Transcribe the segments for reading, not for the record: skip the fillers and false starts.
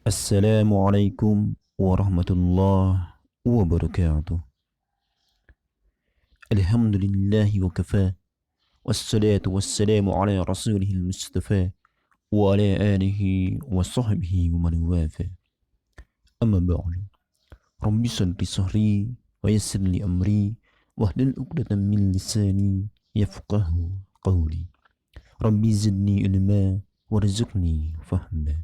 Assalamualaikum warahmatullahi wabarakatuh. Alhamdulillahi wa kafa. Wassalatu wassalamu ala rasulihil mustafa. Wa ala alihi wa sahbihi wa man wafa. Amma ba'du. Rabbi sadri sahri wa yassir li amri. Wahlul uqdatan min lisani yafqahu qawli. Rabbi zidni ilma warzuqni fahma.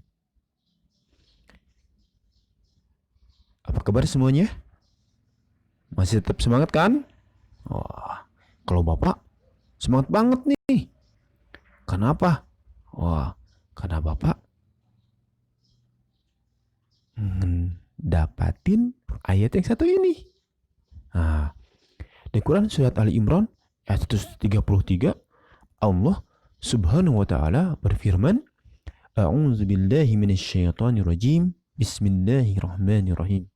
Apa kabar semuanya? Masih tetap semangat kan? Wah, kalau Bapak semangat banget nih. Kenapa? Wah, karena Bapak dapatin ayat yang satu ini. Nah, di Quran surat Ali Imran ayat 133, Allah Subhanahu wa taala berfirman, A'udzu billahi minasyaitonir rajim. Bismillahirrahmanirrahim.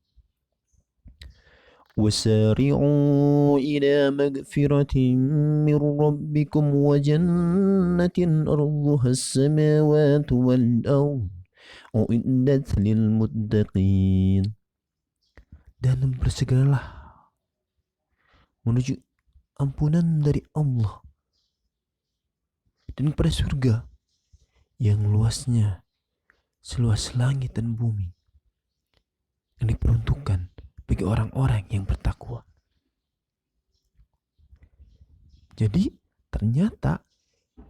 وسارعوا إلى مغفرة من ربكم وجنة أرضها السماوات والأرض أعدت للمتقين. Dan bersegeralah menuju ampunan dari Allah dan pada surga yang luasnya seluas langit dan bumi, yang diperuntukkan bagi orang-orang yang bertakwa. Jadi ternyata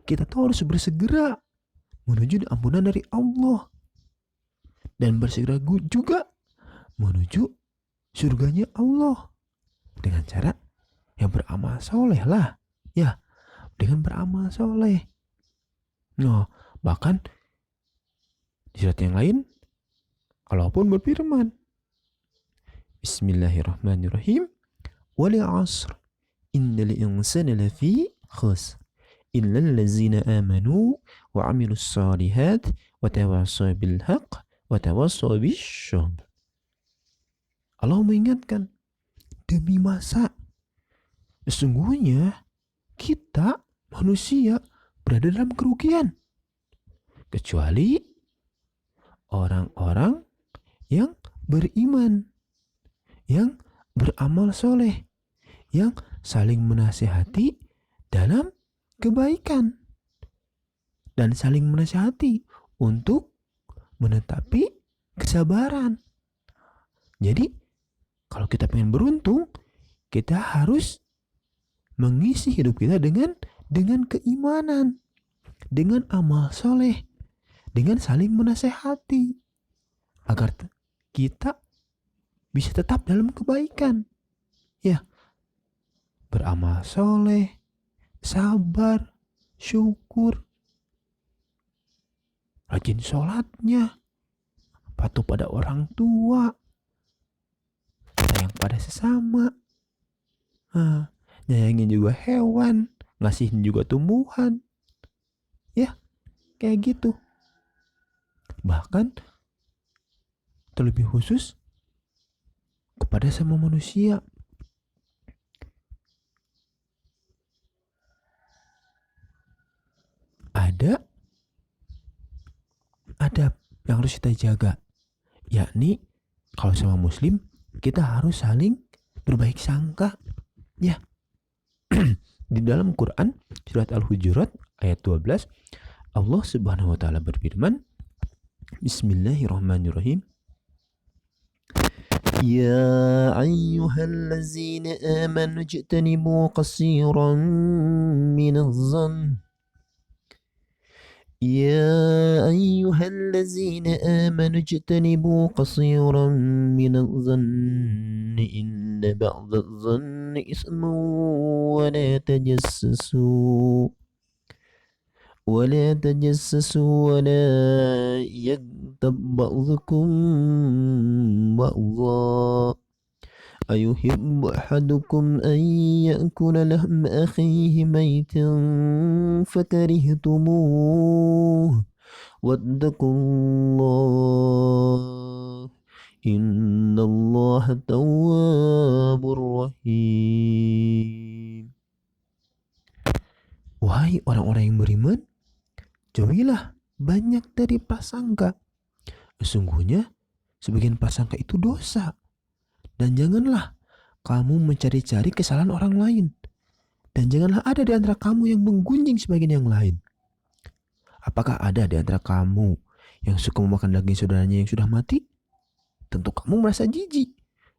kita tuh harus bersegera menuju ampunan dari Allah dan bersegera juga menuju surganya Allah dengan cara yang beramal soleh lah, ya, dengan beramal soleh. Nah, bahkan di surat yang lain Allah pun berfirman, Bismillahirrahmanirrahim. Wal 'asr innal insana lafi khusr illa allazina amanu wa 'amilus shalihat wa tawassaw bil haqq wa tawassaw bis sabr. Allah mengingatkan, demi masa sesungguhnya kita manusia berada dalam kerugian kecuali orang-orang yang beriman, yang beramal soleh, yang saling menasihati dalam kebaikan dan saling menasihati untuk menetapi kesabaran. Jadi kalau kita pengen beruntung, kita harus mengisi hidup kita dengan keimanan, dengan amal soleh, dengan saling menasihati agar kita bisa tetap dalam kebaikan, ya, beramal soleh, sabar, syukur, rajin sholatnya, patuh pada orang tua, sayang pada sesama, nyayangin juga hewan, ngasihin juga tumbuhan, ya, kayak gitu. Bahkan terlebih khusus kepada sama manusia. Ada adab yang harus kita jaga, yakni kalau sama muslim kita harus saling berbaik sangka, ya. Di dalam Quran surat Al-Hujurat ayat 12, Allah Subhanahu wa taala berfirman, Bismillahirrahmanirrahim. يا أيها الذين آمنوا اجتنبوا كثيرا من الظن يا أيها الذين آمنوا اجتنبوا كثيرا من الظن إن بعض الظن إثم ولا تجسسوا ولا يغتب بعضكم بعضا أيحب أحدكم أن يأكل لحم أخيه ميتا فكرهتموه واتقوا الله إن الله تواب رحيم. Wahai orang-orang yang beriman, jauhilah banyak dari prasangka. Sesungguhnya sebagian prasangka itu dosa. Dan janganlah kamu mencari-cari kesalahan orang lain. Dan janganlah ada di antara kamu yang menggunjing sebagian yang lain. Apakah ada di antara kamu yang suka memakan daging saudaranya yang sudah mati? Tentu kamu merasa jijik.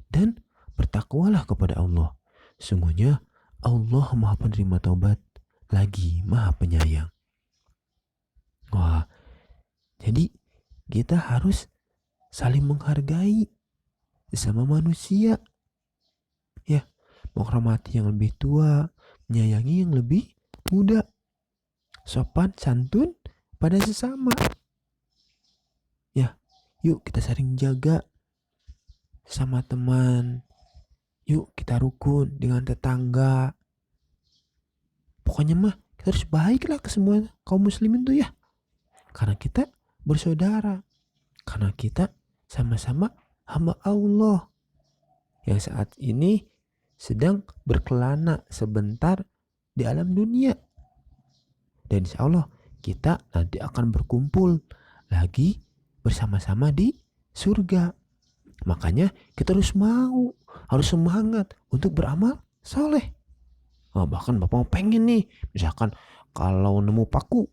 Dan bertakwalah kepada Allah. Sungguhnya Allah Maha Penerima Taubat lagi Maha Penyayang. Wah, jadi kita harus saling menghargai sesama manusia. Ya, menghormati yang lebih tua, menyayangi yang lebih muda. Sopan santun pada sesama. Ya, yuk kita saling jaga sama teman. Yuk kita rukun dengan tetangga. Pokoknya mah kita harus baiklah ke semua kaum muslimin tuh ya. Karena kita bersaudara. Karena kita sama-sama hamba Allah yang saat ini sedang berkelana sebentar di alam dunia. Dan insya Allah kita nanti akan berkumpul lagi bersama-sama di surga. Makanya kita harus semangat untuk beramal soleh. Bahkan Bapak pengen nih, misalkan kalau nemu paku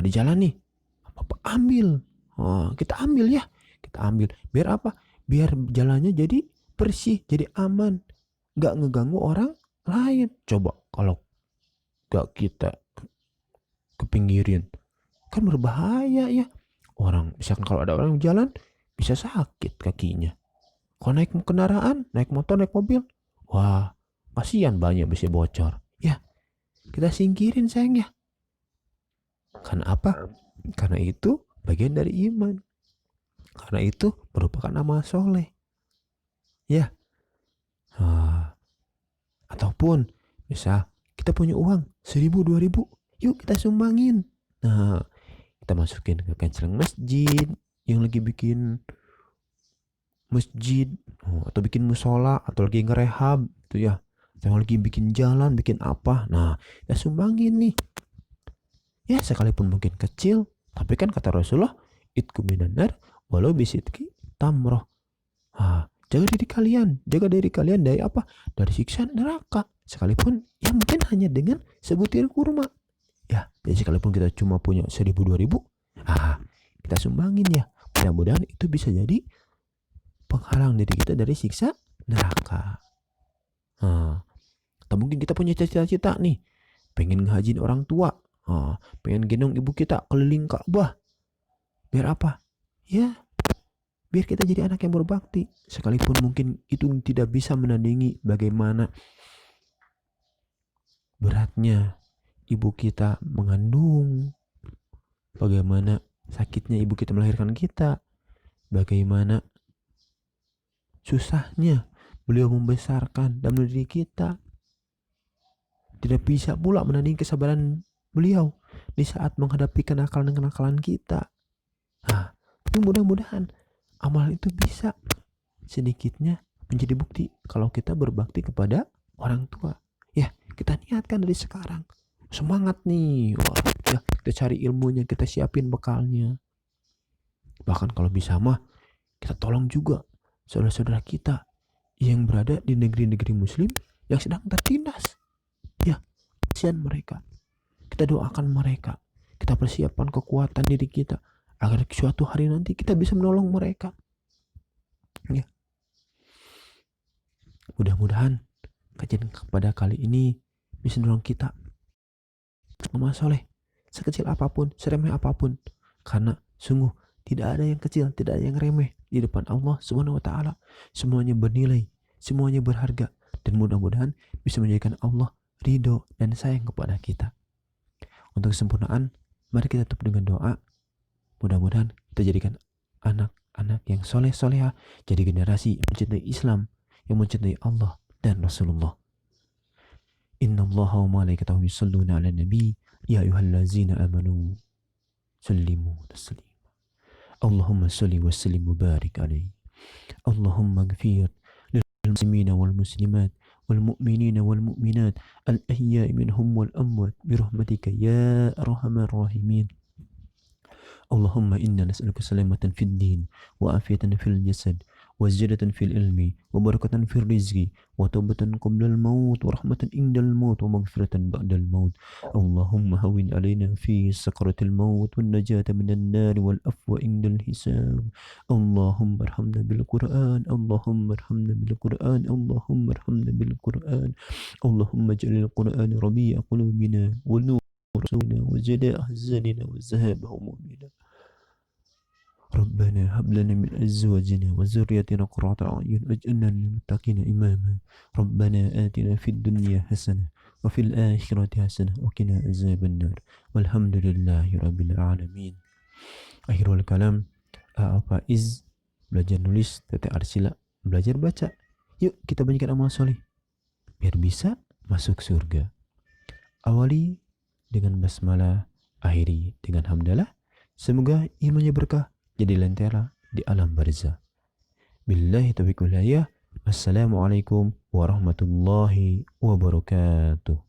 di jalan nih, Bapak ambil. Kita ambil ya. Kita ambil. Biar apa? Biar jalannya jadi bersih, jadi aman. Gak ngeganggu orang lain. Coba kalau gak kita kepinggirin, kan berbahaya ya. Orang, misalkan kalau ada orang jalan, bisa sakit kakinya. Kalau naik kendaraan, naik motor, naik mobil, wah, kasihan banyak bisa bocor. Ya, kita singkirin sayang ya. Karena apa? Karena itu bagian dari iman. Karena itu merupakan amal soleh. Ya. Ataupun misal kita punya uang 1.000, 2.000, yuk kita sumbangin. Nah, kita masukin ke canceling masjid yang lagi bikin masjid, atau bikin musola, atau lagi ngerehab itu ya, atau lagi bikin jalan, bikin apa. Nah, kita sumbangin nih. Ya, sekalipun mungkin kecil, tapi kan kata Rasulullah, itku minanar walau bisitki tamroh. Jaga diri kalian dari apa? Dari siksa neraka. Sekalipun ya mungkin hanya dengan sebutir kurma. Ya, jadi sekalipun kita cuma punya 1.000, 2.000, kita sumbangin ya. Mudah-mudahan itu bisa jadi penghalang diri kita dari siksa neraka. Atau mungkin kita punya cita-cita nih, pengen ngehajin orang tua, pengen gendong ibu kita keliling Ka'bah. Biar apa? Ya, biar kita jadi anak yang berbakti. Sekalipun mungkin itu tidak bisa menandingi bagaimana beratnya ibu kita mengandung, bagaimana sakitnya ibu kita melahirkan kita, bagaimana susahnya beliau membesarkan dan mendidik kita. Tidak bisa pula menandingi kesabaran beliau di saat menghadapi kenakalan-kenakalan kita. Tapi mudah-mudahan amal itu bisa sedikitnya menjadi bukti kalau kita berbakti kepada orang tua. Ya, kita niatkan dari sekarang. Semangat nih. Wah, ya, kita cari ilmunya, kita siapin bekalnya. Bahkan kalau bisa mah, kita tolong juga saudara-saudara kita yang berada di negeri-negeri muslim yang sedang tertindas. Ya, kasihan mereka. Kita doakan mereka. Kita persiapkan kekuatan diri kita agar suatu hari nanti kita bisa menolong mereka. Ya. Mudah-mudahan kajian pada kali ini bisa menolong kita amal soleh, sekecil apapun, seremeh apapun. Karena sungguh tidak ada yang kecil, tidak ada yang remeh di depan Allah Subhanahu wa taala. Semuanya bernilai, semuanya berharga, dan mudah-mudahan bisa menjadikan Allah ridho dan sayang kepada kita. Untuk kesempurnaan, mari kita tutup dengan doa. Mudah-mudahan kita jadikan anak-anak yang soleh-soleha, jadi generasi yang mencintai Islam, yang mencintai Allah dan Rasulullah. Inna Allaha wa malaikatahu yusalluna ala nabi ya ayyuhallazina amanu sallimu taslima. Allahumma salli wa sallim wa barik alaihi. Allahumma ighfir lil muslimina wal muslimat wal mu'minina wal mu'minat al ahya'i minhum wal amwat bi rahmatika ya arhamar rahimin. اللهم إنا نسألك سلامة في الدين وعافية في الجسد وزيادة في العلم وبركة في الرزق وتوبة قبل الموت ورحمة عند الموت ومغفرة بعد الموت. اللهم هون علينا في سكرة الموت والنجاة من النار والعفو عند الحساب. اللهم ارحمنا بالقرآن، اللهم ارحمنا بالقرآن، اللهم ارحمنا بالقرآن. اللهم اجعل القرآن ربيع قلوبنا ونور صدورنا وجلاء أحزاننا وذهاب همومنا. ربنا هب لنا من أزواجنا وذرياتنا قرة أعين واجعلنا للمتقين إماما. ربنا آتنا في الدنيا حسنة وفي الآخرة حسنة وقنا عذاب النار والحمد لله رب العالمين. Akhirul kalam, Faiz belajar nulis, Tete Arsila belajar baca. Yuk kita banyakkan amal soleh biar bisa masuk surga. Awali dengan basmalah, akhiri dengan hamdalah. Semoga ilmunya berkah, jadi lentera di alam barzah. Billahi taufiq wal hidayah. Assalamualaikum warahmatullahi wabarakatuh.